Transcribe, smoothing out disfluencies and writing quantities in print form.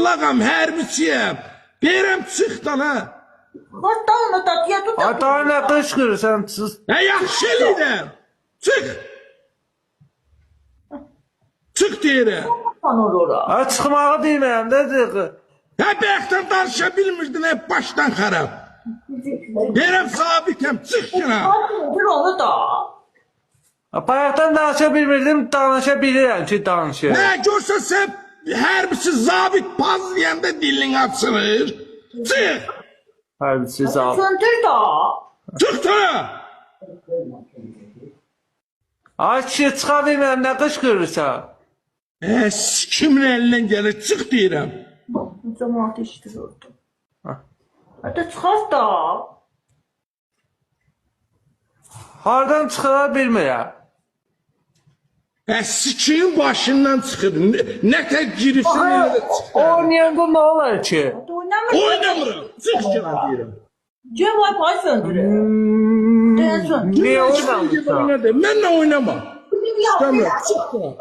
Lağam hərbçiyəm. Deyirəm çıx da la. Dalma da ya tut. Ata nə qışqırırsan? Nə yaxşı eləyirəm. Çıx. Çıx deyirəm. Ora. Çıxmağı bilmirəm də dəqiq. Hə bəyəkdən danışa bilmirdin, hep başdan xarab. Deyirəm sabitəm, çıx şuna. Bir onu da. Bayaqdan danışa bilmirdim, danışa bilirəm ki danışır. Nə görsən sən hərbçi zabit paz deyəndə dilin açılır. Çıx. Hərbiçi zabit. Söndür da. Çıx da. Ay kişi çıxa bilmirəm, nə qışqırırsan? Kimin əlindən gəlir, çıx deyirəm. Cemaat işdir orada. Hadi çıxar da. Hardan çıxara bilmirəm. Sikiyin başından çıxır. Nə tək giribsən elə də çıxır. Oynayanda nə olar ki? Oynamır. Oynamıram. Çıx şuna deyirəm. Cemaat pay söndürür. Dayan söndür. Niyə oynamırsan? Mənlə oynama. Bir İstəmirəm, çıx şuna.